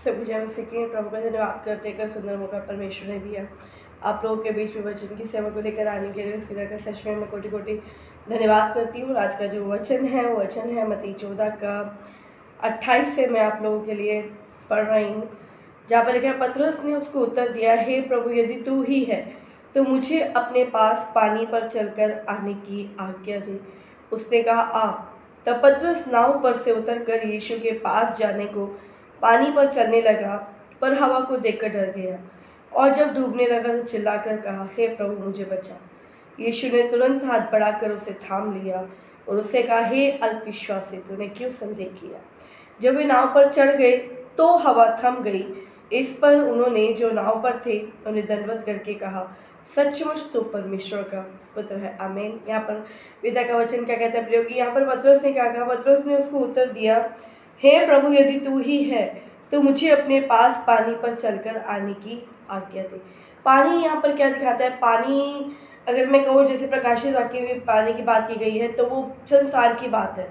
सब कुछ हम सीखें। प्रभु का धन्यवाद करते कर सुंदर मौका परमेश्वर ने दिया आप लोगों के बीच में वचन की सेवा को लेकर आने के लिए। उसके लिए सच में मैं कोटि कोटि धन्यवाद करती हूँ। आज का जो वचन है वो वचन है मत्ती 14 का 28 से मैं आप लोगों के लिए पढ़ रही हूँ, जहाँ पर लिखा है, पतरस ने उसको उत्तर दिया, हे प्रभु, यदि तू ही है तो मुझे अपने पास पानी पर चलकर आने की आज्ञा दे। उसने कहा, आ। तब पतरस नाव पर से उतरकर यीशु के पास जाने को पानी पर चलने लगा, पर हवा को देखकर डर गया और जब डूबने लगा तो चिल्लाकर कहा, हे प्रभु, मुझे बचा। यीशु ने तुरंत हाथ बढ़ाकर उसे थाम लिया और उससे कहा, हे अल्पविश्वासी, तूने क्यों संदेह किया। जब वे नाव पर चढ़ गए तो हवा थम गई। इस पर उन्होंने जो नाव पर थे उन्हें दंडवत करके कहा, सचमुच तो परमेश्वर का पुत्र है। आमीन। यहाँ पर पिता का वचन क्या कहता है प्रियो कि यहाँ पर पतरस ने क्या कहा। पतरस ने उसको उत्तर दिया, हे प्रभु, यदि तू ही है तो मुझे अपने पास पानी पर चलकर आने की आज्ञा दे। पानी यहाँ पर क्या दिखाता है। पानी, अगर मैं कहूँ जैसे प्रकाशित वाक्य में पानी की बात की गई है तो वो संसार की बात है।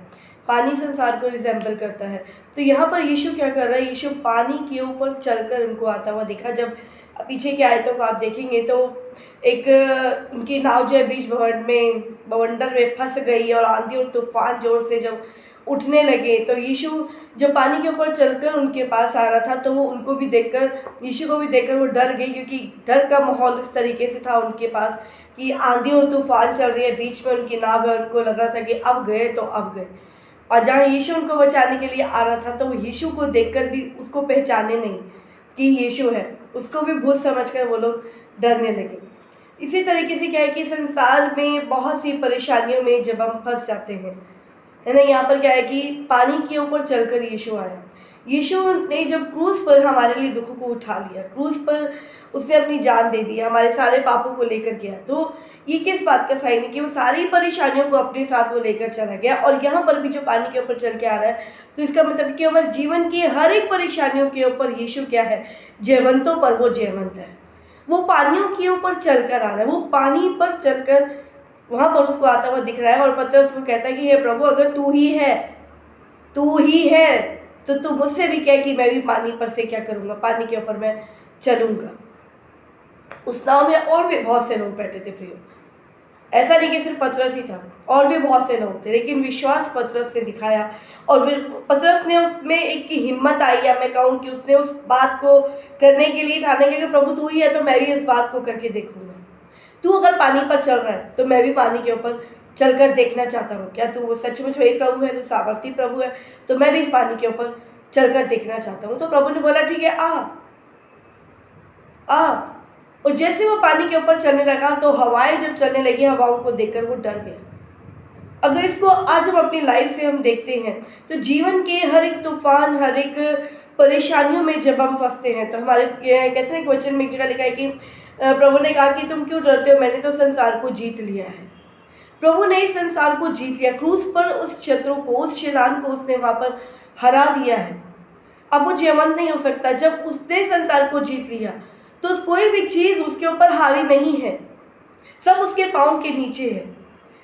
पानी संसार को रिजेंबल करता है। तो यहाँ पर यीशु क्या कर रहा है, यीशु पानी के ऊपर चलकर उनको आता हुआ दिखा। जब पीछे की आयतों को आप देखेंगे तो एक उनकी नाव जो है बीच बवंडर में फंस गई और आंधी और तूफान जोर से जब उठने लगे तो यीशु जब पानी के ऊपर चलकर उनके पास आ रहा था तो वो उनको भी देखकर, यीशु को भी देखकर वो डर गई, क्योंकि डर का माहौल इस तरीके से था उनके पास कि आंधी और तूफान चल रही है, बीच में उनकी नाव है। उनको लग रहा था कि अब गए तो अब गए। और जहाँ यीशु उनको बचाने के लिए आ रहा था तो वो यीशु को देखकर भी उसको पहचाने नहीं कि यीशु है, उसको भी भूत समझकर वो लोग डरने लगे। इसी तरीके से क्या है कि संसार में बहुत सी परेशानियों में जब हम फंस जाते हैं, है ना, यहाँ पर क्या है कि पानी के ऊपर चलकर यीशु आया। यीशु ने जब क्रूस पर हमारे लिए दुख को उठा लिया, क्रूस पर उसने अपनी जान दे दी, हमारे सारे पापों को लेकर गया, तो ये किस बात का साइन है कि वो सारी परेशानियों को अपने साथ वो लेकर चला गया। और यहाँ पर भी जो पानी के ऊपर चल के आ रहा है तो इसका मतलब कि हमारे जीवन की हर एक परेशानियों के ऊपर यीशु क्या है, जयवंतों पर वो जयवंत है। वो पानियों के ऊपर चलकर आ रहा है, वो पानी पर चलकर वहां पर उसको आता हुआ दिख रहा है। और पतरस उसको कहता है कि हे प्रभु, अगर तू ही है तो तू मुझसे भी कह कि मैं भी पानी पर से क्या करूंगा, पानी के ऊपर मैं चलूंगा। उस नाव में और भी बहुत से लोग बैठे थे प्रियो, ऐसा नहीं कि सिर्फ पतरस ही था, और भी बहुत से लोग थे, लेकिन विश्वास पतरस ने दिखाया और फिर पतरस ने उसमें एक हिम्मत आई, या मैं कहूँ कि उसने उस बात को करने के लिए ठाने कि प्रभु तू ही है तो मैं भी इस बात को करके देखूंगा। तू अगर पानी पर चल रहा है तो मैं भी पानी के ऊपर चलकर देखना चाहता हूँ। क्या तू सचमुच वही प्रभु है, तू सामर्थी प्रभु है, तो मैं भी इस पानी के ऊपर चलकर देखना चाहता हूँ। तो प्रभु ने बोला, ठीक है, आ। और जैसे वो पानी के ऊपर चलने लगा तो हवाएं जब चलने लगी, हवाओं को देखकर वो डर गया। अगर इसको आज हम अपनी लाइफ से हम देखते हैं तो जीवन के हर एक तूफान, हर एक परेशानियों में जब हम फंसते हैं तो हमारे कहते हैं वचन में एक जगह लिखा है कि प्रभु ने कहा कि तुम क्यों डरते हो, मैंने तो संसार को जीत लिया है। प्रभु ने इस संसार को जीत लिया। क्रूस पर उस शत्रु को, उस शैतान को उसने वहां पर हरा दिया है। अब वो जयवंत नहीं हो सकता। जब उसने संसार को जीत लिया तो कोई भी चीज उसके ऊपर हावी नहीं है, सब उसके पांव के नीचे है।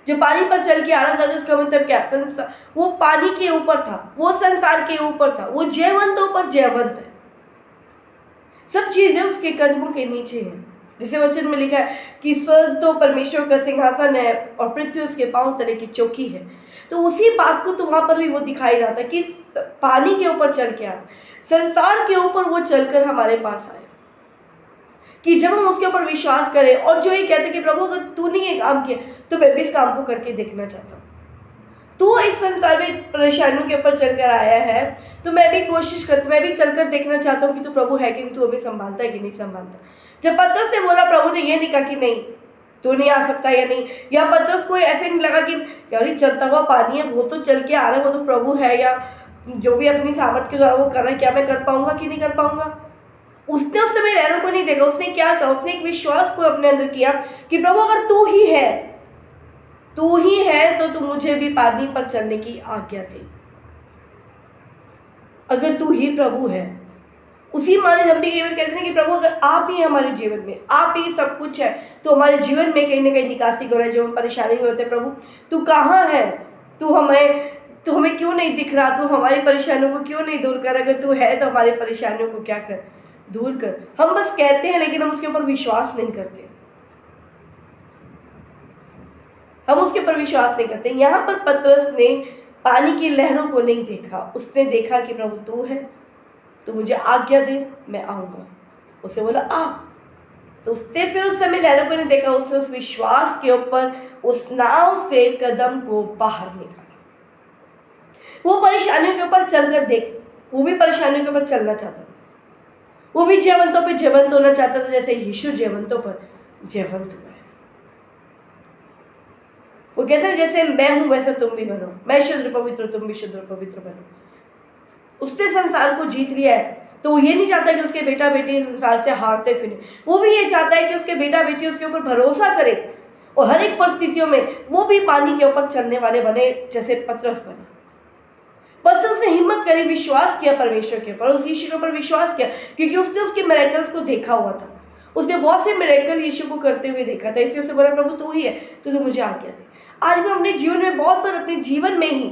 जो पानी पर चल के आ रहा था तो उसका मतलब क्या, संसार वो पानी के ऊपर था, वो संसार के ऊपर था, वो जयवंतों पर जयवंत है। सब चीजें उसके कदमों के नीचे हैं। जैसे वचन में लिखा है कि स्वर्ग तो परमेश्वर का सिंहासन है और पृथ्वी उसके पांव तले की चौकी है। तो उसी बात को तो वहां पर भी वो दिखाई रहा था कि पानी के ऊपर चल के आया, संसार के ऊपर वो चलकर हमारे पास आया, कि जब हम उसके ऊपर विश्वास करें और जो ये कहते कि प्रभु अगर तूने ये काम किया तो मैं भी इस काम को करके देखना चाहता हूँ। तू इस संसार में परेशानियों के ऊपर चलकर आया है तो मैं भी कोशिश करता, मैं भी चलकर देखना चाहता हूँ कि तू प्रभु है कि नहीं, तू अभी संभालता है कि नहीं संभालता। जब पतरस ने बोला, प्रभु ने ये नहीं कहा कि नहीं तू नहीं आ सकता या नहीं, या पतरस को ऐसे नहीं लगा कि यार चलता हुआ पानी है, वो तो चल के आ रहा है, वो तो प्रभु है, या जो भी अपनी सामर्थ्य के द्वारा वो कर रहा है, क्या मैं कर पाऊंगा कि नहीं कर पाऊंगा। उसने उस समय रैनों को नहीं देखा। उसने क्या कहा, उसने एक विश्वास को अपने अंदर किया कि प्रभु अगर तू ही है तो तू मुझे भी पानी पर चलने की आज्ञा दे। अगर तू ही प्रभु है, उसी माने हम भी कई बार कहते हैं कि प्रभु अगर आप ही हमारे जीवन में, आप ही सब कुछ है, तो हमारे जीवन में कहीं ना कहीं निकासी हो रहा है। जो हम परेशानी में होते हैं, प्रभु तू कहाँ है, तू हमें तू हमें क्यों नहीं दिख रहा, तू हमारी परेशानियों को क्यों नहीं दूर कर, अगर तू है तो हमारी परेशानियों को क्या कर, दूर कर। हम बस कहते हैं लेकिन हम उसके ऊपर विश्वास नहीं करते, हम उसके ऊपर विश्वास नहीं करते। यहाँ पर पतरस ने पानी की लहरों को नहीं देखा, उसने देखा कि प्रभु तू है, तो मुझे आज्ञा दे, मैं आऊंगा। उसे बोला आ, तो उसने फिर उस समय लहरों को नहीं देखा, उसने उस विश्वास के ऊपर उस नाव से कदम को बाहर निकाला। वो परेशानियों के ऊपर चलकर देख, वो भी परेशानियों के ऊपर चलना चाहता था, वो भी जीवंतों पे जीवंत होना चाहता था जैसे यीशु जीवंतों पर जीवंत हुआ है। वो कहते हैं जैसे मैं हूं वैसे तुम भी बनो, मैं शुद्ध पवित्र तुम भी शुद्ध पवित्र बनो। उसने संसार को जीत लिया है, तो वो ये नहीं चाहता कि उसके बेटा बेटी संसार से हारते फिरे, वो भी ये चाहता है कि उसके बेटा बेटी उसके ऊपर भरोसा करे और हर एक परिस्थितियों में वो भी पानी के ऊपर चलने वाले बने जैसे पतरस बना। पतरस ने हिम्मत करी, विश्वास किया परमेश्वर के ऊपर, उस यीशु के ऊपर विश्वास किया, क्योंकि उसने उसके मिरेकल्स को देखा हुआ था, उसने बहुत से मिरेकल यीशु को करते हुए देखा था। इसलिए उसने बोला प्रभु तू ही है, तो मुझे आज्ञा दे। आज हम अपने जीवन में बहुत बार अपने जीवन में ही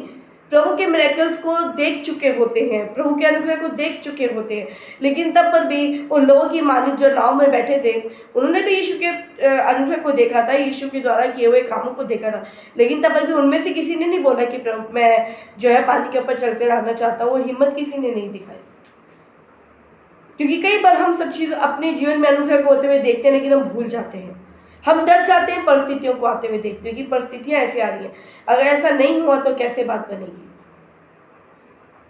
प्रभु के मिरेकल्स को देख चुके होते हैं, प्रभु के अनुग्रह को देख चुके होते हैं, लेकिन तब पर भी उन लोगों की मानित जो नाव में बैठे थे उन्होंने भी यीशु के अनुग्रह को देखा था, यीशु के द्वारा किए हुए कामों को देखा था, लेकिन तब पर भी उनमें से किसी ने नहीं बोला कि प्रभु मैं जो है पानी के ऊपर चलकर आना चाहता हूँ। वो हिम्मत किसी ने नहीं दिखाई, क्योंकि कई बार हम सब चीज़ अपने जीवन में अनुग्रह को होते हुए देखते हैं लेकिन हम भूल जाते हैं, हम डर जाते हैं परिस्थितियों को आते हुए देखते हैं कि परिस्थितियां ऐसे आ रही हैं, अगर ऐसा नहीं हुआ तो कैसे बात बनेगी।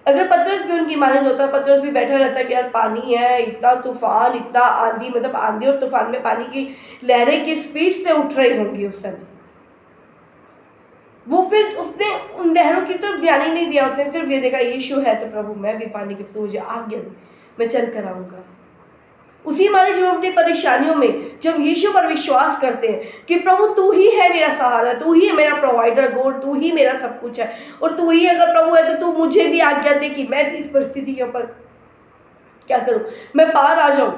अगर पतरस भी उनकी मानित होता, पतरस भी बैठा रहता कि यार पानी है, इतना तूफान, इतना आंधी, मतलब आंधी और तूफान में पानी की लहरें की स्पीड से उठ रही होंगी उस समय, वो फिर उसने उन लहरों की तरफ ध्यान ही नहीं दिया, उसने सिर्फ ये देखा यीशु है तो प्रभु मैं भी पानी की, तो मुझे आज्ञा दे, मैं चल कर आऊंगा। उसी माने जब अपनी परेशानियों में जब यीशु पर विश्वास करते हैं कि प्रभु तू ही है मेरा सहारा, तू ही है मेरा प्रोवाइडर, गॉड तू ही मेरा सब कुछ है, और तू ही अगर प्रभु है तो तू मुझे भी आज्ञा दे कि मैं भी इस परिस्थिति के ऊपर क्या करूं, मैं पार आ जाऊं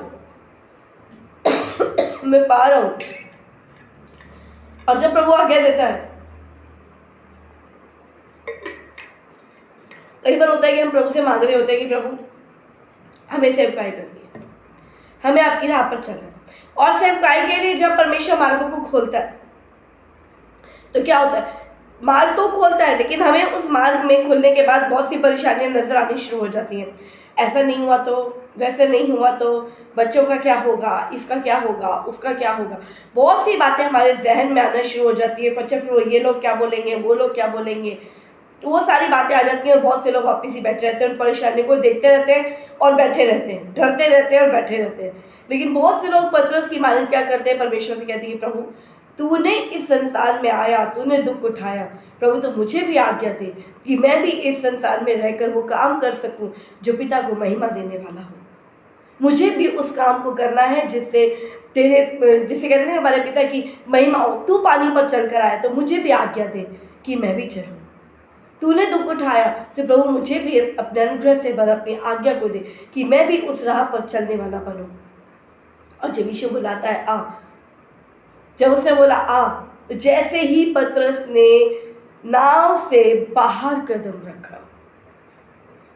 मैं पार आऊं। और जब प्रभु आज्ञा देता है, कई बार होता है कि हम प्रभु से मांग रहे होते हैं कि प्रभु हमें सेवकाई करनी है, हमें आपकी राह पर चलना है, और सेवकाई के लिए जब परमेश्वर मार्गों को खोलता है तो क्या होता है, मार्ग तो खोलता है लेकिन हमें उस मार्ग में खुलने के बाद बहुत सी परेशानियां नजर आनी शुरू हो जाती हैं। ऐसा नहीं हुआ तो, वैसे नहीं हुआ तो, बच्चों का क्या होगा, इसका क्या होगा, उसका क्या होगा, बहुत सी बातें हमारे जहन में आना शुरू हो जाती है। अच्छा फिर ये लोग क्या बोलेंगे, वो लोग क्या बोलेंगे, वो सारी बातें आ जाती हैं और बहुत से लोग वापिस ही बैठे रहते हैं, उन परेशानी को देखते रहते हैं और बैठे रहते हैं, डरते रहते हैं और बैठे रहते हैं। लेकिन बहुत से लोग पतरस की मानित क्या करते हैं, परमेश्वर से कहते हैं कि प्रभु तूने इस संसार में आया, तूने दुख उठाया, प्रभु तो मुझे भी आज्ञा दे कि मैं भी इस संसार में रहकर वो काम कर सकूं जो पिता को महिमा देने वाला हो। मुझे भी उस काम को करना है जिससे जिससे कहते हैं हमारे पिता की महिमा हो। तू पानी पर चलकर आया तो मुझे भी आज्ञा दे कि मैं भी चलूं। तूने दुख उठाया तो प्रभु मुझे भी अपने अनुग्रह से भर, अपनी आज्ञा को दे कि मैं भी उस राह पर चलने वाला बनूं। और जब यीशु बुलाता है आ, जब उसने बोला आ, तो जैसे ही पतरस ने नाव से बाहर कदम रखा,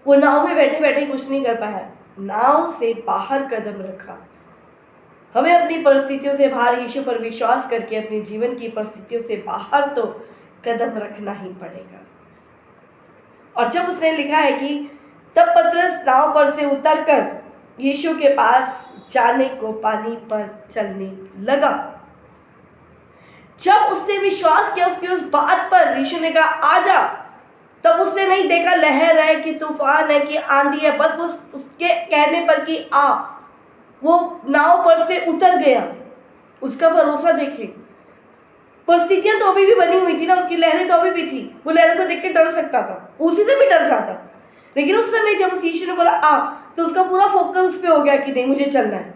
वो नाव में बैठे बैठे कुछ नहीं कर पाया, नाव से बाहर कदम रखा। हमें अपनी परिस्थितियों से बाहर यीशु पर विश्वास करके अपने जीवन की परिस्थितियों से बाहर तो कदम रखना ही पड़ेगा। और जब उसने लिखा है कि तब पतरस नाव पर से उतरकर यीशु के पास जाने को पानी पर चलने लगा। जब उसने विश्वास किया उसकी उस बात पर, यीशु ने कहा आजा, तब उसने नहीं देखा लहर है कि तूफान है कि आंधी है, बस उसके कहने पर कि आ, वो नाव पर से उतर गया। उसका भरोसा देखें, परिस्थितियां तो अभी भी बनी हुई थी ना, उसकी लहरें तो अभी भी थी, वो लहरों को देख के डर सकता था, उसी से भी डर जाता, लेकिन उस समय जब उस यीशु ने बोला आ, तो उसका पूरा फोकस उस पर हो गया कि नहीं मुझे चलना है,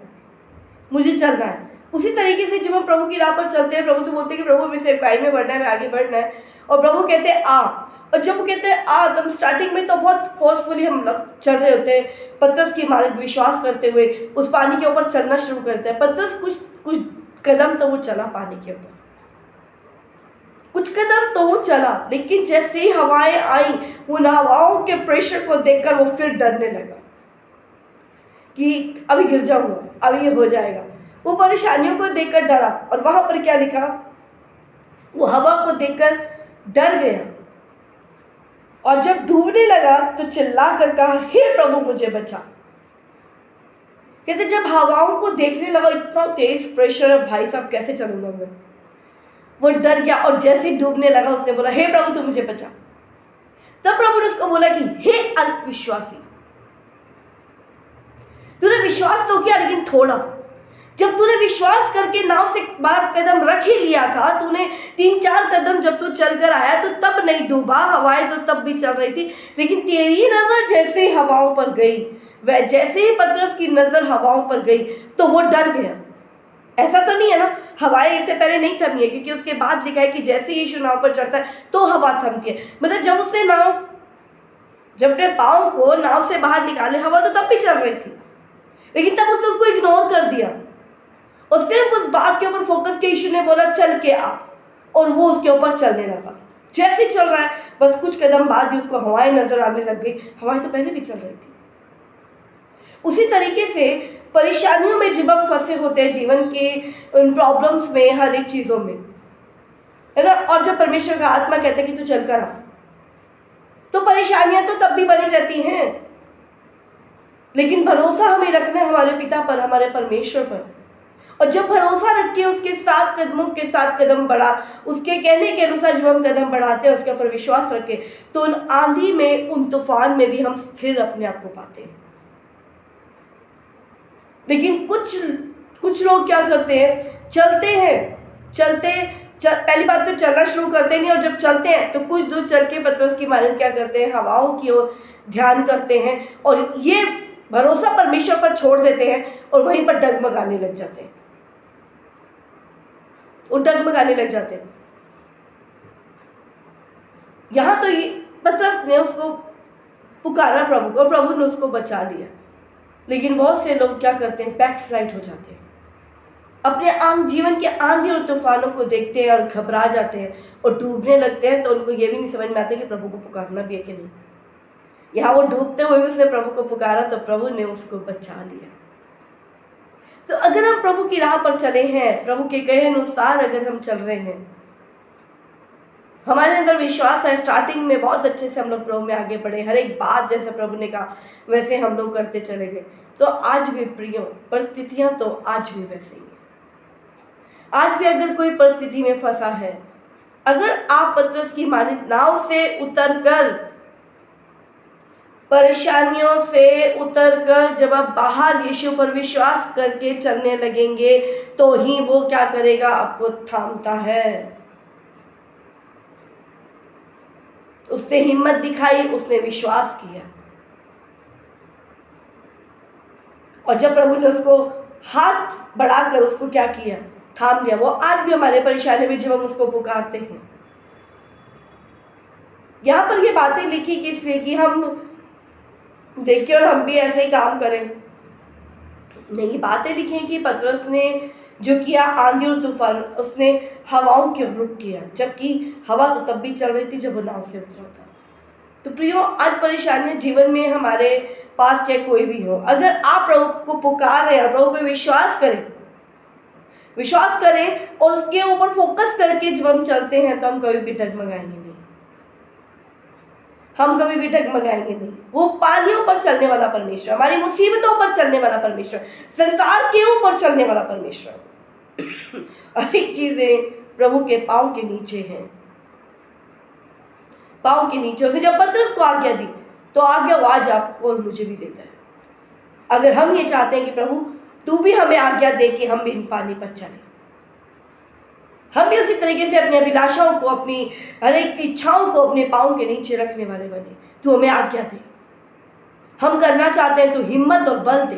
मुझे चलना है। उसी तरीके से जब हम प्रभु की राह पर चलते हैं, प्रभु से बोलते हैं कि प्रभु हमें सेवकाई में बढ़ना है, हमें आगे बढ़ना है, और प्रभु कहते हैं आ, और जब वो कहते हैं आ, तो हम स्टार्टिंग में तो बहुत फोर्सफुली हम लोग चल रहे होते हैं, पतरस की मानित विश्वास करते हुए उस पानी के ऊपर चलना शुरू करते हैं। पतरस कुछ कदम तो वो चला पानी के ऊपर, कुछ कदम तो वो चला, लेकिन जैसे ही हवाएं आई, उन हवाओं के प्रेशर को देखकर वो फिर डरने लगा कि अभी गिर जाऊंगा, अभी ये हो जाएगा। वो परेशानियों को देखकर डरा, और वहां पर क्या लिखा, वो हवा को देखकर डर गया, और जब डूबने लगा तो चिल्ला कर कहा, हे प्रभु मुझे बचा। कहते जब हवाओं को देखने लगा, इतना तेज प्रेशर है भाई साहब, कैसे चलूंगा मैं, वो डर गया, और जैसे ही डूबने लगा उसने बोला, हे प्रभु तू मुझे बचा। तब प्रभु ने उसको बोला कि हे अल्पविश्वासी, तूने विश्वास तो किया लेकिन थोड़ा। जब तूने विश्वास करके नाव से बाहर कदम रख ही लिया था, तूने 3-4 कदम जब तू चलकर आया तो तब नहीं डूबा, हवाएं तो तब भी चल रही थी, लेकिन तेरी नजर जैसे ही हवाओं पर गई, वह जैसे ही पतरस की नजर हवाओं पर गई तो वो डर गया। ऐसा तो नहीं है ना, हवाएं इससे पहले नहीं थमी है, क्योंकि उसके बाद लिखा है कि जैसे ही यीशु नाव पर चढ़ता है तो हवा थमती है। मतलब जब अपने पाँव को नाव से बाहर निकाले, हवा तो तब भी चल रही थी, लेकिन तब उसने उसको इग्नोर कर दिया और सिर्फ उस बात के ऊपर फोकस किया। यीशु ने बोला चल के आ, और वो उसके ऊपर चलने लगा। जैसे चल रहा है, बस कुछ कदम बाद ही उसको हवाएं नजर आने लग गई। हवाएं तो पहले भी चल रही थी। उसी तरीके से परेशानियों में जब हम फंसे होते हैं, जीवन के उन प्रॉब्लम्स में, हर एक चीजों में, है ना, और जब परमेश्वर का आत्मा कहते हैं कि तू चल कर आ, तो परेशानियां तो तब भी बनी रहती हैं, लेकिन भरोसा हमें रखना है हमारे पिता पर, हमारे परमेश्वर पर। और जब भरोसा रख के उसके साथ कदमों के साथ कदम बढ़ा, उसके कहने के अनुसार जब हम कदम बढ़ाते हैं, उसके ऊपर विश्वास रखें, तो उन आंधी में, उन तूफान में भी हम स्थिर अपने आप को पाते हैं। लेकिन कुछ लोग क्या करते हैं, चलते हैं, पहली बात तो चलना शुरू करते नहीं, और जब चलते हैं तो कुछ दूर चल के पतरस की मानंद क्या करते हैं, हवाओं की ओर ध्यान करते हैं, और ये भरोसा परमेश्वर पर छोड़ देते हैं, और वहीं पर डगमगाने लग जाते हैं। यहां तो ये पतरस ने उसको पुकारा प्रभु को, और प्रभु ने उसको बचा लिया। लेकिन बहुत से लोग क्या करते हैं, बैकस्लाइड हो जाते हैं, अपने जीवन के आंधी और तूफानों को देखते हैं और घबरा जाते हैं और डूबने लगते हैं। तो उनको ये भी नहीं समझ में आता कि प्रभु को पुकारना भी है कि नहीं। यहाँ वो डूबते हुए उसने प्रभु को पुकारा, तो प्रभु ने उसको बचा लिया। तो अगर हम प्रभु की राह पर चले हैं, प्रभु के कहे अनुसार अगर हम चल रहे हैं, हमारे अंदर विश्वास है, स्टार्टिंग में बहुत अच्छे से हम लोग प्रभु में आगे बढ़े, हर एक बात जैसे प्रभु ने कहा वैसे हम लोग करते चले गए, तो आज भी प्रियो परिस्थितियां तो आज भी वैसे ही है। आज भी अगर कोई परिस्थिति में फंसा है, अगर आप पतरस की मानित नाव से उतरकर, परेशानियों से उतरकर जब आप बाहर यीशु पर विश्वास करके चलने लगेंगे, तो ही वो क्या करेगा, आपको थामता है। उसने हिम्मत दिखाई, उसने विश्वास किया, और जब प्रभु ने उसको हाथ बढ़ाकर उसको क्या किया, थाम लिया। वो आज भी हमारे परेशानी में जब हम उसको पुकारते हैं, यहाँ पर ये बातें लिखी कि इसलिए कि हम देखें और हम भी ऐसे ही काम करें, नहीं, बातें लिखी हैं कि पतरस ने जो किया, आंधी और तूफान, उसने हवाओं के रुख किया, जबकि हवा तो तब भी चल रही थी जब वो नाव से उतरा था। तो प्रियो, आज परेशानियां जीवन में हमारे पास चाहे कोई भी हो, अगर आप प्रभु को पुकार रहे हैं, प्रभु पे विश्वास करें और उसके ऊपर फोकस करके जब हम चलते हैं, तो हम कभी भी डगमगाएंगे नहीं। वो पानियों पर चलने वाला परमेश्वर, हमारी मुसीबतों पर चलने वाला परमेश्वर, संसार के ऊपर चलने वाला परमेश्वर। हर एक चीजें प्रभु के पांव के नीचे हैं, पांव के नीचे। उसने जब पतरस को आज्ञा दी, तो आज्ञा वो आज आपको और मुझे भी देता है। अगर हम ये चाहते हैं कि प्रभु तू भी हमें आज्ञा दे कि हम भी इन पानी पर चलें, हम भी उसी तरीके से अपनी अभिलाषाओं को, अपनी हर एक इच्छाओं को अपने पाँव के नीचे रखने वाले बने, तू हमें आज्ञा दे। हम करना चाहते हैं तो हिम्मत और बल दे,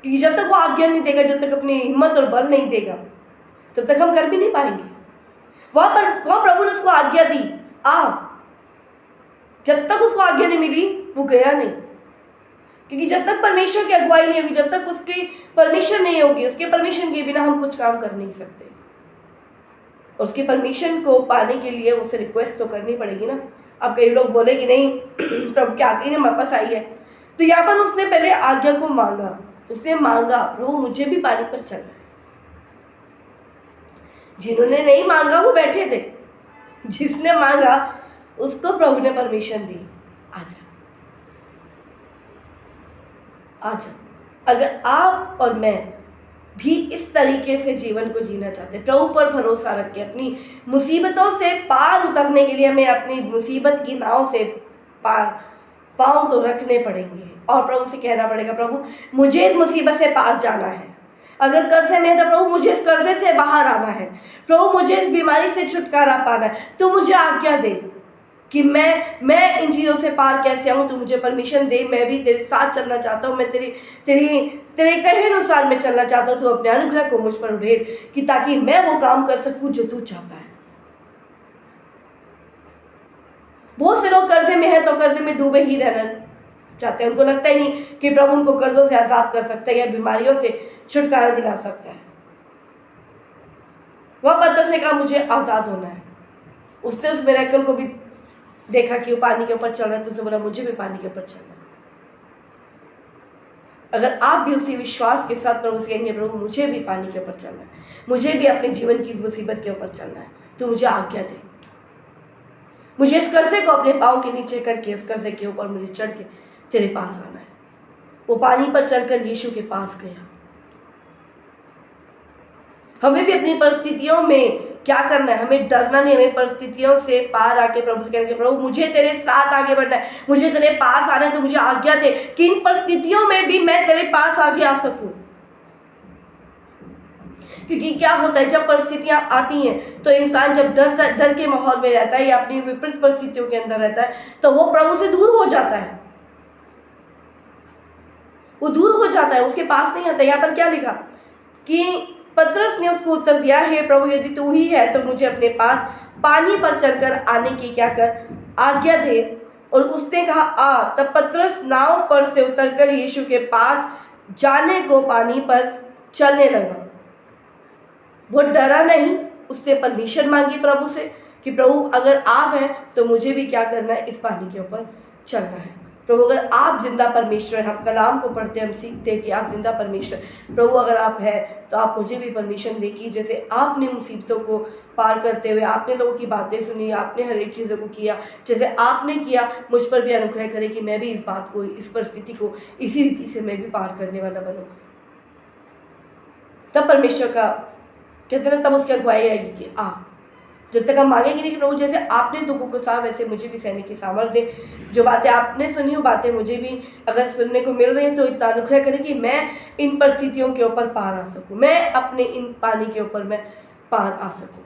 क्योंकि जब तक वो आज्ञा नहीं देगा, जब तक अपनी हिम्मत और बल नहीं देगा, तब तक हम कर भी नहीं पाएंगे। वहां प्रभु ने उसको आज्ञा दी, आ। जब तक उसको आज्ञा नहीं मिली, वो गया नहीं, क्योंकि जब तक परमेश्वर की अगुवाई नहीं होगी, जब तक उसकी परमिशन नहीं होगी, उसके परमिशन के बिना हम कुछ काम कर नहीं सकते। और उसकी परमिशन को पाने के लिए उसे रिक्वेस्ट तो करनी पड़ेगी ना। अब कई लोग बोले कि नहीं प्रभु की आज्ञा नहीं हमारे पास आई है, तो यहाँ पर उसने पहले आज्ञा को मांगा। उसने मांगा प्रभु मुझे भी पानी पर चलना है। जिन्होंने नहीं मांगा वो बैठे थे, जिसने मांगा उसको प्रभु ने परमिशन दी, आजा आजा। अगर आप और मैं भी इस तरीके से जीवन को जीना चाहते हैं, प्रभु पर भरोसा रख के अपनी मुसीबतों से पार उतरने के लिए हमें अपनी मुसीबत की नाव से पार पाँव तो रखने पड़ेंगे और प्रभु से कहना पड़ेगा प्रभु मुझे इस मुसीबत से पार जाना है। अगर कर्जे में है तो प्रभु मुझे इस कर्जे से बाहर आना है, प्रभु मुझे इस बीमारी से छुटकारा पाना है, तो मुझे आज्ञा दे कि मैं इन चीज़ों से पार कैसे आऊँ। तो मुझे परमिशन दे, मैं भी तेरे साथ चलना चाहता हूँ, मैं तेरे कहे अनुसार मैं चलना चाहता हूँ। तो अपने अनुग्रह को मुझ पर उड़ेल कि ताकि मैं वो काम कर सकूँ जो तू चाहता है। बहुत से लोग कर्जे में है तो कर्जे में डूबे ही रहना चाहते हैं। उनको लगता ही नहीं कि प्रभु उनको कर्जों से आज़ाद कर सकता है या बीमारियों से छुटकारा दिला सकता है। वह पतरस ने कहा मुझे आज़ाद होना है। उसने उस मिरेकल को भी देखा कि वो पानी के ऊपर चल रहा है, तो उसने बोला मुझे भी पानी के ऊपर चलना है। अगर आप भी उसी विश्वास के साथ प्रभु से कहेंगे प्रभु मुझे भी पानी के ऊपर चलना है, मुझे भी अपने जीवन की मुसीबत के ऊपर चलना है, तो मुझे आज्ञा दे। मुझे इस कर्जे को अपने पाँव के नीचे करके इस कर्जे के ऊपर मुझे चढ़ के तेरे पास आना है। वो पानी पर चलकर यीशु के पास गया। हमें भी अपनी परिस्थितियों में क्या करना है, हमें डरना नहीं, हमें परिस्थितियों से पार आके प्रभु से कहेंगे प्रभु मुझे तेरे साथ आगे बढ़ना है, मुझे तेरे पास आना है, तो मुझे आज्ञा दे कि इन परिस्थितियों में भी मैं तेरे पास आगे आ सकूं। क्योंकि क्या होता है जब परिस्थितियां आती हैं तो इंसान जब डर के माहौल में रहता है या अपनी विपरीत परिस्थितियों के अंदर रहता है तो वो प्रभु से दूर हो जाता है, वो दूर हो जाता है, उसके पास नहीं आता। यहाँ पर क्या लिखा कि पतरस ने उसको उत्तर दिया हे प्रभु यदि तू ही है तो मुझे अपने पास पानी पर चलकर आने की क्या कर आज्ञा दे। और उसने कहा आ। तब पतरस नाव पर से उतरकर यीशु के पास जाने को पानी पर चलने लगा। वो डरा नहीं, उसने परमिशन मांगी प्रभु से कि प्रभु अगर आप हैं तो मुझे भी क्या करना है, इस पानी के ऊपर चलना है। प्रभु अगर आप जिंदा परमेश्वर हैं, हम कलाम को पढ़ते हैं, हम सीखते हैं कि आप जिंदा परमेश्वर, प्रभु अगर आप हैं तो आप मुझे भी परमिशन दे कि जैसे आपने मुसीबतों को पार करते हुए आपने लोगों की बातें सुनी, आपने हर एक चीज़ों को किया जैसे आपने किया, मुझ पर भी अनुग्रह करे कि मैं भी इस बात को, इस परिस्थिति को इसी रीति से मैं भी पार करने वाला बनूं। तब परमेश्वर का कहते हैं, तब उसकी अगुवाई आएगी कि आ। जब तक हम मांगेंगे नहीं कि प्रभु जैसे आपने दुखों को सहा वैसे मुझे भी सहने की सामर्थ्य दे, जो बातें आपने सुनी वो बातें मुझे भी अगर सुनने को मिल रही हैं तो इतना अनुग्रह करें कि मैं इन परिस्थितियों के ऊपर पार आ सकूं, मैं अपने इन पानी के ऊपर मैं पार आ सकूं।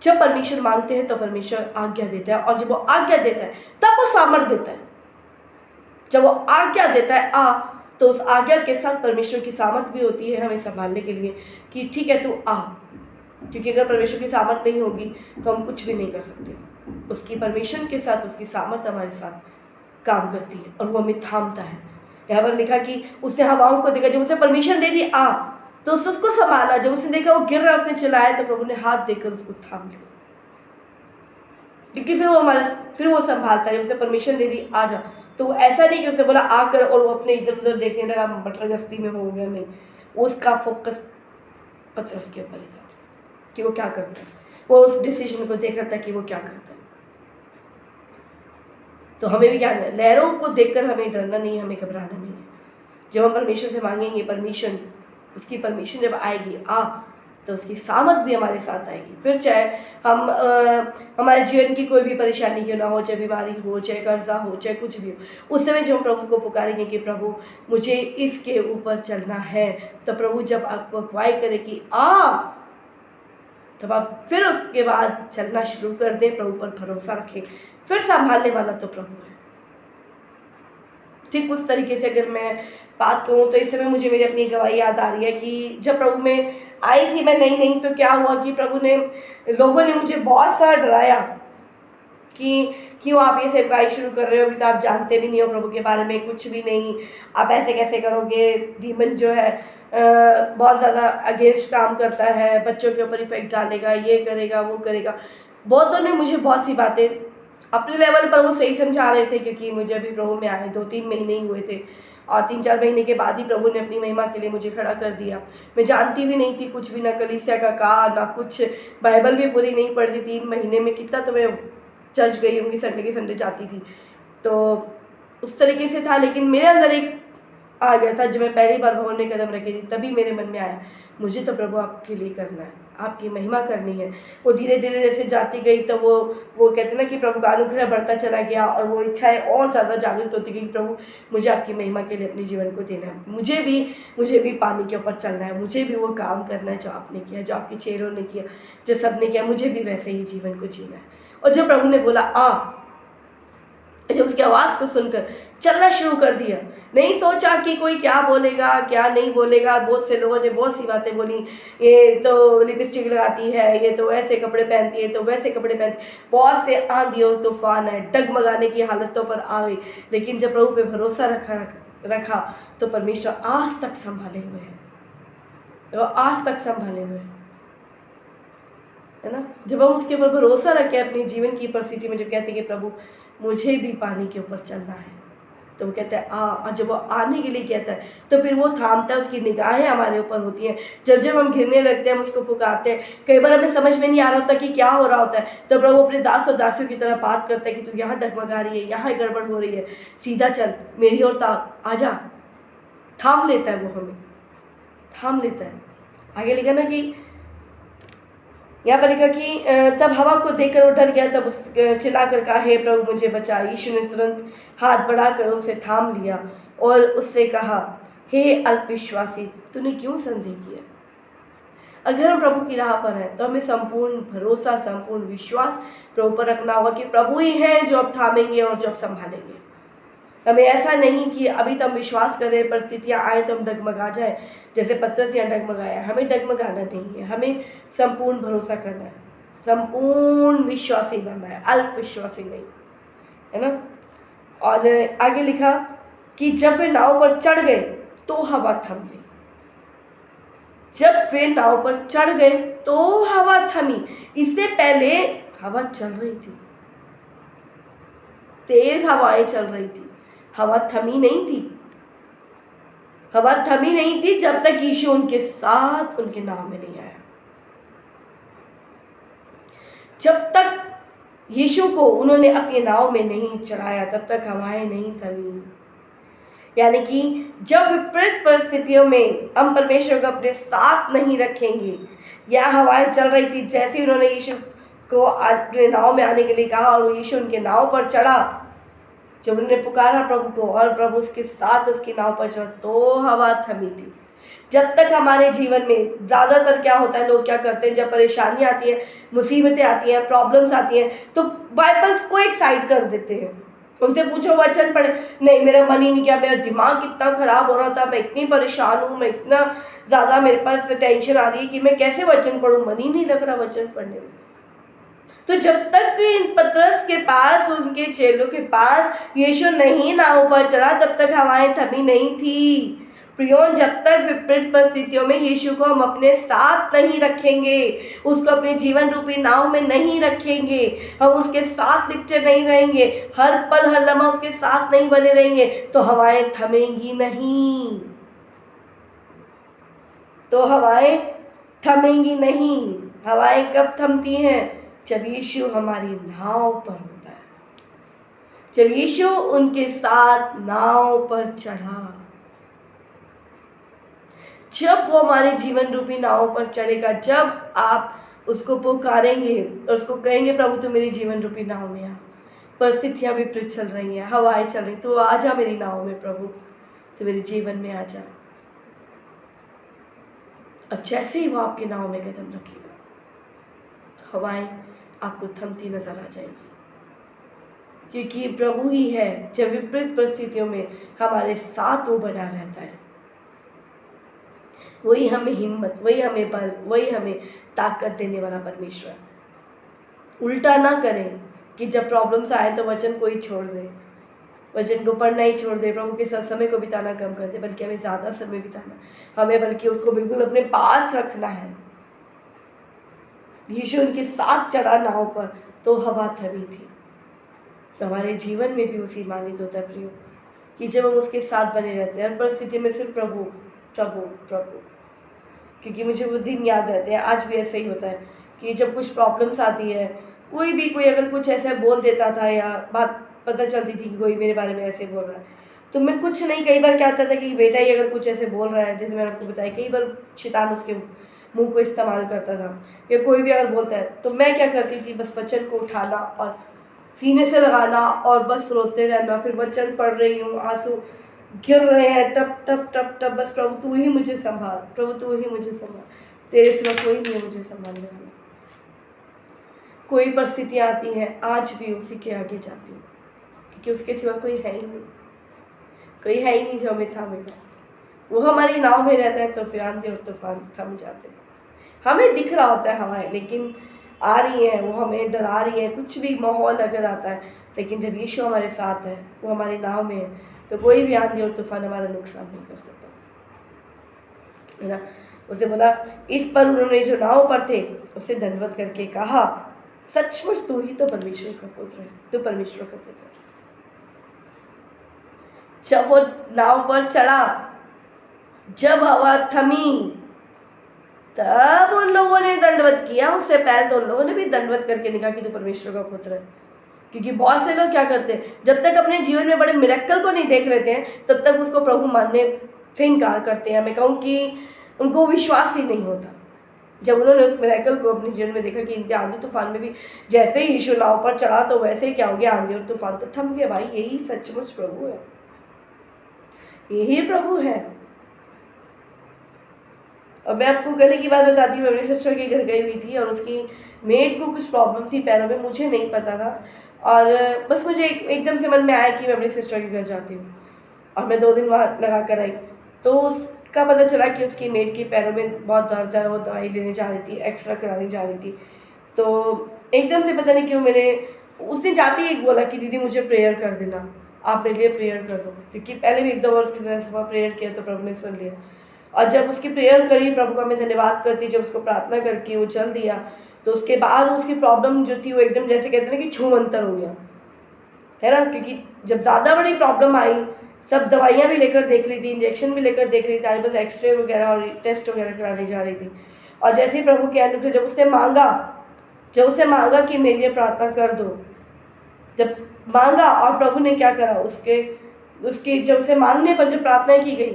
जब परमेश्वर मांगते हैं तो परमेश्वर आज्ञा देता है, और जब वो आज्ञा देता है तब वो सामर्थ्य देता है। जब वो आज्ञा देता है आ, तो उस आज्ञा के साथ परमेश्वर की सामर्थ्य भी होती है हमें संभालने के लिए कि ठीक है तू आ। क्योंकि अगर परमेश्वर की सामर्थ्य नहीं होगी तो हम कुछ भी नहीं कर सकते। उसकी परमिशन के साथ उसकी सामर्थ्य हमारे साथ काम करती है और वो हमें थामता है। यहाँ पर लिखा कि उसने हवाओं को देखा, जब उसे परमिशन दे दी आ तो उसने उसको संभाला, जब उसने देखा वो गिर रहा उसने चिल्लाया तो प्रभु ने हाथ देकर उसको थाम लिया। क्योंकि फिर वो संभालता है। जब उसे परमिशन दे दी आ जा, तो वो ऐसा नहीं कि उसे बोला आकर और वो अपने इधर उधर देखने लगा मटर गश्ती में हो गया, नहीं, उसका फोकस पतरस के ऊपर था कि वो क्या करता है, वो उस डिसीजन को देख रहा था कि वो क्या करता है। तो हमें भी क्या है, लहरों को देखकर हमें डरना नहीं है, हमें घबराना नहीं है। जब हम परमेश्वर से मांगेंगे परमिशन, उसकी परमिशन जब आएगी आ, तो उसकी सामर्थ भी हमारे साथ आएगी। फिर चाहे हम हमारे जीवन की कोई भी परेशानी क्यों ना हो, चाहे बीमारी हो, चाहे कर्जा हो, चाहे कुछ भी हो, उस समय जब हम प्रभु को पुकारेंगे कि प्रभु मुझे इसके ऊपर चलना है, तो प्रभु जब आपको अगुवाई करे कि आ, तब आप फिर उसके बाद चलना शुरू कर दें, प्रभु पर भरोसा रखें। फिर संभालने वाला तो प्रभु है। ठीक उस तरीके से अगर मैं बात करूँ तो इस समय मुझे मेरी अपनी गवाही याद आ रही है कि जब प्रभु में आई थी मैं नई तो क्या हुआ कि प्रभु ने, लोगों ने मुझे बहुत सारा डराया कि क्यों आप ये सेवकाई शुरू कर रहे हो, अभी तो आप जानते भी नहीं हो प्रभु के बारे में कुछ भी नहीं, आप ऐसे कैसे करोगे। डीमन जो है बहुत ज़्यादा अगेंस्ट काम करता है, बच्चों के ऊपर इफेक्ट डालेगा, ये करेगा वो करेगा। बहुतों ने मुझे बहुत सी बातें अपने लेवल पर वो सही समझा रहे थे, क्योंकि मुझे अभी प्रभु में आए 2-3 महीने ही हुए थे, और 3-4 महीने के बाद ही प्रभु ने अपनी महिमा के लिए मुझे खड़ा कर दिया। मैं जानती भी नहीं थी कुछ भी, ना कलीसिया का ना कुछ, बाइबल भी पूरी नहीं पढ़ती 3 महीने में। कितना तो मैं चर्च गई होंगी, संडे के संडे जाती थी, तो उस तरीके से था। लेकिन मेरे अंदर एक आ गया था, जब मैं पहली बार भवन में कदम रखी थी, तभी मेरे मन में आया मुझे तो प्रभु आपके लिए करना है, आपकी महिमा करनी है। वो धीरे धीरे जैसे जाती गई, तो वो कहते ना कि प्रभु का अनुग्रह बढ़ता चला गया, और वो इच्छाएं और ज़्यादा जागृत होती गई। प्रभु मुझे आपकी महिमा के लिए अपने जीवन को देना है, मुझे भी पानी के ऊपर चलना है, मुझे भी वो काम करना है जो आपने किया, जो आपके चेहरों ने किया, जो सबने किया, मुझे भी वैसे ही जीवन को जीना है। और जब प्रभु ने बोला जब उसकी आवाज़ को सुनकर चलना शुरू कर दिया, नहीं सोचा कि कोई क्या बोलेगा क्या नहीं बोलेगा। बहुत से लोगों ने बहुत सी बातें बोली, ये तो लिपस्टिक लगाती है, ये तो ऐसे कपड़े पहनती है, तो वैसे कपड़े पहनती है। बहुत से आंधी और तूफान है, डगमगाने की हालतों पर आ गई। लेकिन जब प्रभु पे भरोसा रखा तो परमेश्वर आज तक संभाले हुए हैं, तो आज तक संभाले हुए हैं, है ना। जब हम उसके ऊपर भरोसा रखें अपने जीवन की परिस्थिति में, जो कहते हैं कि प्रभु मुझे भी पानी के ऊपर चलना है, तो वो कहता है और जब वो आने के लिए कहता है तो फिर वो थामता है, उसकी निगाहें हमारे ऊपर होती हैं। जब हम घिरने लगते हैं, हम उसको पुकारते हैं, कई बार हमें समझ में नहीं आ रहा होता कि क्या हो रहा होता है, तो प्रभु अपने दास और दासियों की तरह बात करता है कि तू यहाँ डगमगा रही है, यहाँ गड़बड़ हो रही है, सीधा चल, मेरी ओर आजा। थाम लेता है, वो हमें थाम लेता है। आगे लिखा ना कि यहाँ पर लिखा कि तब हवा को देखकर वो डर गया, तब उस चिल्ला कर कहा, हे प्रभु मुझे बचा। यीशु ने तुरंत हाथ बढ़ाकर उसे थाम लिया और उससे कहा, हे अल्पविश्वासी, तूने क्यों संदेह किया। अगर हम प्रभु की राह पर हैं तो हमें संपूर्ण भरोसा, संपूर्ण विश्वास प्रभु पर रखना होगा कि प्रभु ही हैं जो अब थामेंगे और जो अब संभालेंगे। हमें ऐसा नहीं कि अभी तो हम विश्वास करें, परिस्थितियाँ आए तो हम डगमगा जाए, जैसे पतरस यहाँ डगमगाया। हमें डगमगाना नहीं है, हमें संपूर्ण भरोसा करना है, संपूर्ण विश्वासी बनना है, अल्प विश्वासी नहीं, है ना। और आगे लिखा कि जब वे नाव पर चढ़ गए तो हवा थम गई। जब वे नाव पर चढ़ गए तो हवा थमी। इससे पहले हवा चल रही थी, तेज हवाएं चल रही थी, हवा थमी नहीं थी। हवा थमी नहीं थी जब तक यीशु उनके साथ उनके नाव में नहीं आया। जब तक यीशु को उन्होंने अपने नाव में नहीं चढ़ाया, तब तक हवाएं नहीं थमी। यानी कि जब विपरीत परिस्थितियों में हम परमेश्वर को अपने साथ नहीं रखेंगे, या हवाएं चल रही थी, जैसे ही उन्होंने यीशु को अपने नाव में आने के लिए कहा और यीशु उनके नाव पर चढ़ा, जब उन्होंने पुकारा प्रभु को और प्रभु उसके साथ उसकी नाव पर चढ़ा, तो हवा थमी थी। जब तक हमारे जीवन में ज़्यादातर क्या होता है, लोग क्या करते हैं, जब परेशानी आती है, मुसीबतें आती हैं, प्रॉब्लम्स आती हैं, तो बाइबल्स को एक साइड कर देते हैं। उनसे पूछो वचन पढ़े, नहीं मेरा मन ही नहीं किया, मेरा दिमाग कितना खराब हो रहा था, मैं इतनी परेशान हूँ, मैं इतना ज़्यादा मेरे पास टेंशन आ रही है कि मैं कैसे वचन पढ़ूँ, मन ही नहीं लग रहा वचन पढ़ने में। तो जब तक पतरस के पास, उनके चेलों के पास यीशु नहीं नाव पर चढ़ा, तब तक हवाएं थमी नहीं थी। प्रियोन, जब तक विपरीत परिस्थितियों में यीशु को हम अपने साथ नहीं रखेंगे, उसको अपने जीवन रूपी नाव में नहीं रखेंगे, हम उसके साथ लिपटे नहीं रहेंगे, हर पल हर लम्हा उसके साथ नहीं बने रहेंगे, तो हवाएं थमेंगी नहीं, तो हवाएं थमेंगी नहीं। हवाएं कब थमती हैं? जब यीशु हमारी नाव पर होता है, जब यीशु उनके साथ नाव पर चढ़ा, जब वो हमारे जीवन रूपी नाव पर चढ़ेगा, जब आप उसको पुकारेंगे और उसको कहेंगे प्रभु तू मेरी जीवन रूपी नाव में आ, परिस्थितियाँ विपरीत चल रही हैं, हवाएं चल रही, तो आ जा मेरी नाव में प्रभु, तो मेरे जीवन में आ जा। और जैसे ही वो आपके नाव में कदम रखेगा, हवाएं आपको थमती नजर आ जाएगी, क्योंकि प्रभु ही है जब विपरीत परिस्थितियों में हमारे साथ वो बना रहता है। वही हमें हिम्मत, वही हमें बल, वही हमें ताकत देने वाला परमेश्वर। उल्टा ना करें, कि जब प्रॉब्लम्स आए तो वचन को ही छोड़ दे, वचन को पढ़ना ही छोड़ दे, प्रभु के साथ समय को बिताना कम कर दे, बल्कि हमें ज़्यादा समय बिताना, हमें बल्कि उसको बिल्कुल अपने पास रखना है। यीशु उनके साथ चढ़ा नाव पर तो हवा थमी थी। तो हमारे जीवन में भी उसी मानित होता है प्रियो, कि जब हम उसके साथ बने रहते हैं हर परिस्थिति में सिर्फ प्रभु प्रभु प्रभु। क्योंकि मुझे वो दिन याद रहते हैं, आज भी ऐसा ही होता है कि जब कुछ प्रॉब्लम्स आती है, कोई अगर कुछ ऐसा बोल देता था या बात पता चलती थी कि कोई मेरे बारे में ऐसे बोल रहा है, तो मैं कुछ नहीं, कई बार क्या होता था कि बेटा ही अगर कुछ ऐसे बोल रहा है, जैसे मैंने आपको बताया, कई बार शैतान उसके मुंह को इस्तेमाल करता था, या कोई भी अगर बोलता है तो मैं क्या करती थी, बस वचन को उठाना और सीने से लगाना और बस रोते रहना। फिर वचन पढ़ रही हूँ, आंसू गिर रहे हैं, टप टप टप टप, बस प्रभु तू ही मुझे संभाल, प्रभु तू ही मुझे संभाल, तेरे सिवा कोई नहीं है मुझे संभालने वाला। कोई परिस्थितियाँ आती हैं, आज भी उसी के आगे जाती हूँ, क्योंकि उसके सिवा कोई है ही नहीं, कोई है ही नहीं जो हमें थामेगा। वो हमारी नाव में रहता है तो फिर आंधी और तूफान थम जाते हैं। हमें दिख रहा होता है हवाएं, लेकिन आ रही है, वो हमें डरा रही है, कुछ भी माहौल अगर आता है, लेकिन जब यीशु हमारे साथ है, वो हमारी नाव में है, तो कोई भी आंधी और तूफान हमारा नुकसान नहीं कर सकता, है ना। उसे बोला, इस पर उन्होंने जो नाव पर थे उसे दंडवत करके कहा, सचमुच तू ही तो परमेश्वर का पुत्र है, तू परमेश्वर का पुत्र है। जब वो नाव पर चढ़ा, जब हवा थमी, तब उन लोगों ने दंडवत किया। उससे पहले तो उन लोगों ने भी दंडवत करके निकला कि तू परमेश्वर का पुत्र है। क्योंकि बहुत से लोग क्या करते हैं, जब तक अपने जीवन में बड़े मिरेकल को नहीं देख लेते हैं, तब तक उसको प्रभु मानने से इनकार करते हैं। मैं कहूँ कि उनको विश्वास ही नहीं होता। जब उन्होंने उस मिरेकल को अपने जीवन में देखा कि इनके आंधी तूफान में भी जैसे ही यीशु नाव पर चढ़ा, तो वैसे ही क्या हो गया, आंधी और तूफान तो थम गए। भाई यही सचमुच प्रभु है, यही प्रभु है। और मैं आपको कल की बात बताती हूँ, मैं अपनी सिस्टर के घर गई हुई थी और उसकी मेड को कुछ प्रॉब्लम थी पैरों में, मुझे नहीं पता था, और बस मुझे एकदम से मन में आया कि मैं अपनी सिस्टर के घर जाती हूँ, और मैं 2 दिन वहाँ लगा कर आई। तो उसका पता चला कि उसकी मेड के पैरों में बहुत दर्द है, वो दवाई लेने जा रही थी, एक्सरे कराने जा रही थी। तो एकदम से पता नहीं क्यों उसने जाते ही बोला कि दीदी मुझे प्रेयर कर देना, आप मेरे लिए प्रेयर कर दो। क्योंकि पहले भी 1-2 बार उसकी तरह से प्रेयर किया तो प्रभु ने सुन लिया। और जब उसकी प्रेयर करी, प्रभु का मैं धन्यवाद करती, जब उसको प्रार्थना करके वो चल दिया, तो उसके बाद उसकी प्रॉब्लम जो थी वो एकदम जैसे कहते हैं ना कि छूमंतर हो गया, है ना। क्योंकि जब ज़्यादा बड़ी प्रॉब्लम आई, सब दवाइयाँ भी लेकर देख ली थी, इंजेक्शन भी लेकर देख रही थी, बस एक्सरे वगैरह और टेस्ट वगैरह कराने जा रही थी। और जैसे ही प्रभु के अनुग्रह, जब उसने मांगा कि मेरे लिए प्रार्थना कर दो, जब मांगा और प्रभु ने क्या करा, उसके जब उसे मांगने पर जब प्रार्थना की गई,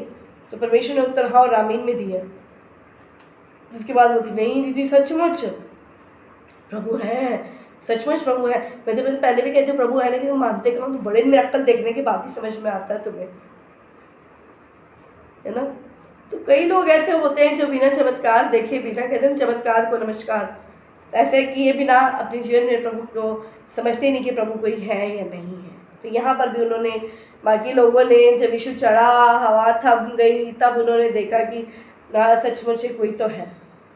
तो परमेश्वर ने उत्तर हाँ और आमीन में दिया। जिसके बाद बोलती, नहीं दीदी सचमुच प्रभु है, सचमुच प्रभु है। मैं तो पहले भी कहती हूँ प्रभु है, लेकिन तुम मानते कहाँ, तो बड़े मिरेकल देखने के बाद ही समझ में आता है तुम्हें, है ना। तो कई लोग ऐसे होते हैं जो बिना चमत्कार देखे, बिना कहते हैं चमत्कार को नमस्कार, ऐसे किए बिना अपने जीवन में प्रभु को समझते नहीं कि प्रभु कोई है या नहीं है। तो यहाँ पर भी उन्होंने, बाकी लोगों ने जब यीशु चढ़ा, हवा थम गई, तब उन्होंने देखा कि सचमुच कोई तो है,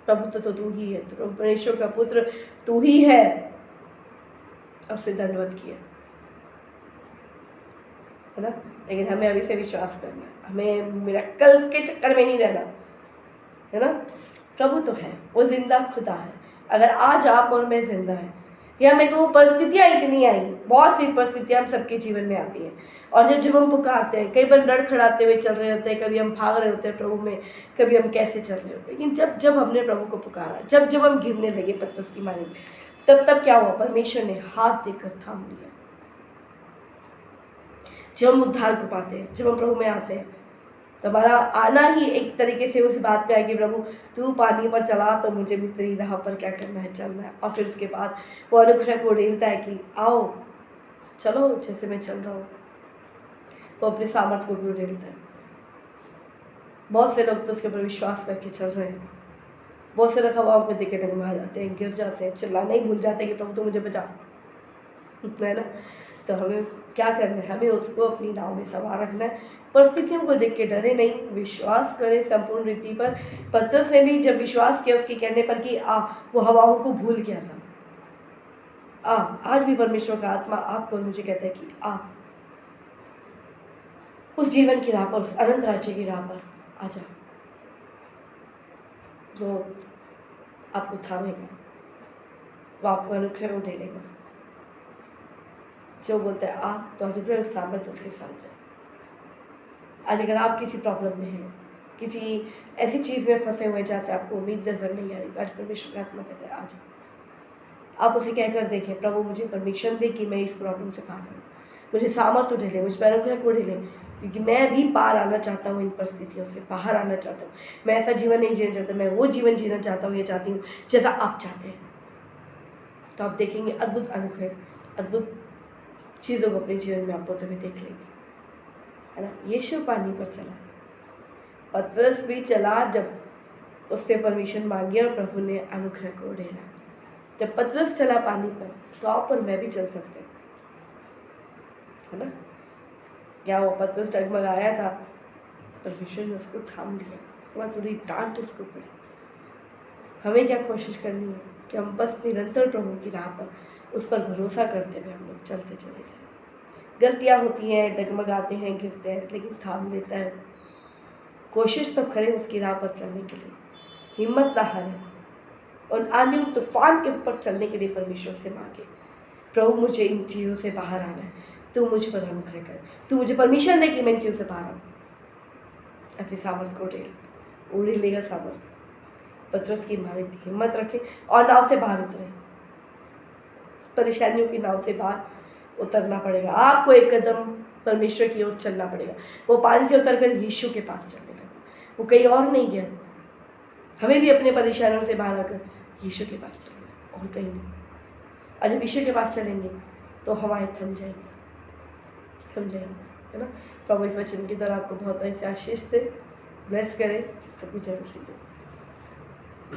प्रभु तो तू ही है, तो परमेश्वर का पुत्र तू ही है। अब से दंडवत किया, है ना। लेकिन हमें अभी से विश्वास करना है, हमें मिरेकल के चक्कर में नहीं रहना, है ना। प्रभु तो है, वो जिंदा खुदा है। अगर आज आप और मैं जिंदा है, या मैं कहूँ परिस्थितियाँ इतनी आई, बहुत सी परिस्थितियाँ हम सबके जीवन में आती हैं, और जब हम पुकारते हैं, कई बार लड़खड़ाते हुए चल रहे होते हैं, कभी हम भाग रहे होते हैं प्रभु में, कभी हम कैसे चल रहे होते हैं, लेकिन जब हमने प्रभु को पुकारा, जब हम गिरने लगे पतरस की मारी, तब क्या हुआ, परमेश्वर ने हाथ देकर थाम लिया। जब हम उद्धार को पाते हैं, जब हम प्रभु में आते हैं, तो हमारा आना ही एक तरीके से उस बात का है कि प्रभु तू पानी पर चला तो मुझे भी तेरी राह पर क्या करना है, चलना है। और फिर उसके बाद वो अनुग्रह को उड़ेलता है कि आओ चलो जैसे मैं चल रहा हूँ, वो अपने सामर्थ्य को भी उड़ेलता है। बहुत से लोग तो उसके ऊपर विश्वास करके चल रहे हैं, बहुत से लोग हवाओं में देखे डगमगा जाते हैं, गिर जाते हैं, चिल्लाना ही भूल जाते हैं कि प्रभु तो मुझे बचा, है ना। तो हमें क्या करना है, हमें उसको अपनी नाव में सवार रखना है। परिस्थितियों को देख के डरे नहीं, विश्वास करें संपूर्ण रीति पर। पतरस ने भी जब विश्वास किया उसके कहने पर कि वो हवाओं को भूल गया था, आ। आज भी परमेश्वर का आत्मा आपको और मुझे कहता है कि आ, उस जीवन की राह पर, उस अनंत राज्य की राह पर आ जा। वो आपको थामेगा, वो आपको अनुग्रह ढेलेगा। जो बोलता है आ, तो अनुग्रह और सामर्थ्य उसके साथ है। आज अगर आप किसी प्रॉब्लम में हैं, किसी ऐसी चीज़ में फंसे हुए जहाँ से आपको उम्मीद नजर नहीं आ रही, आज परमेश्वर का आत्मा कहता है आ जा। आप उसे कहकर देखें, प्रभु मुझे परमिशन दे कि मैं इस प्रॉब्लम से बाहर आऊँ, मुझे सामर्थ्य ढेले, मुझ पर अनुग्रह को ढेले, क्योंकि मैं भी पार आना चाहता हूँ, इन परिस्थितियों से बाहर आना चाहता हूँ। मैं ऐसा जीवन नहीं जीना चाहता, मैं वो जीवन जीना चाहता हूँ, ये चाहती हूँ जैसा आप चाहते हैं। तो आप देखेंगे अद्भुत अनुग्रह, अद्भुत चीज़ों को अपने जीवन में आप होते हुए देख लेंगे, है ना। यीशु पानी पर चला, पतरस भी चला जब उससे परमिशन मांगी और प्रभु ने अनुग्रह को ढेला। जब पतरस चला पानी पर, तो आप और मैं भी चल सकते हैं, है ना। क्या वो पतरस डगमगाया था, परमेश्वर ने उसको थाम लिया, वह थोड़ी डांट उसको पड़ी। हमें क्या कोशिश करनी है कि हम बस निरंतर प्रभु की राह पर, उस पर भरोसा करते हुए हम लोग चलते चले जाएं। गलतियाँ होती हैं, डगमगाते हैं, गिरते हैं, लेकिन थाम लेता है। कोशिश तो करें उसकी राह पर चलने के लिए, हिम्मत ना हारें, और आंधी तूफान के ऊपर चलने के लिए परमेश्वर से मांगे, प्रभु मुझे इन चीज़ों से बाहर आना है, तू मुझ पर अनुग्रह कर, तू मुझे परमिशन दे कि मैं इन चीज़ों से बाहर आऊँ। अपनी सामर्थ को उड़ी लेगा सामर्थ। पतरस की मारी थी, हिम्मत रखें और नाव से बाहर उतरे। परेशानियों की नाव से बाहर उतरना पड़ेगा, आपको एक कदम परमेश्वर की ओर चलना पड़ेगा। वो पानी से उतरकर यीशु के पास चलने लगा, वो कहीं और नहीं गया। हमें भी अपने परेशानियों से बाहर आकर यीशु के पास चलना है और कहीं नहीं। और जब यीशु के पास चलेंगे तो हवाएं थम जाएंगी, है ना। प्रभु इस वचन की तरह आपको बहुत ऐसे आशीष दे, ब्लेस करे, सब कुछ जरूर सीखे।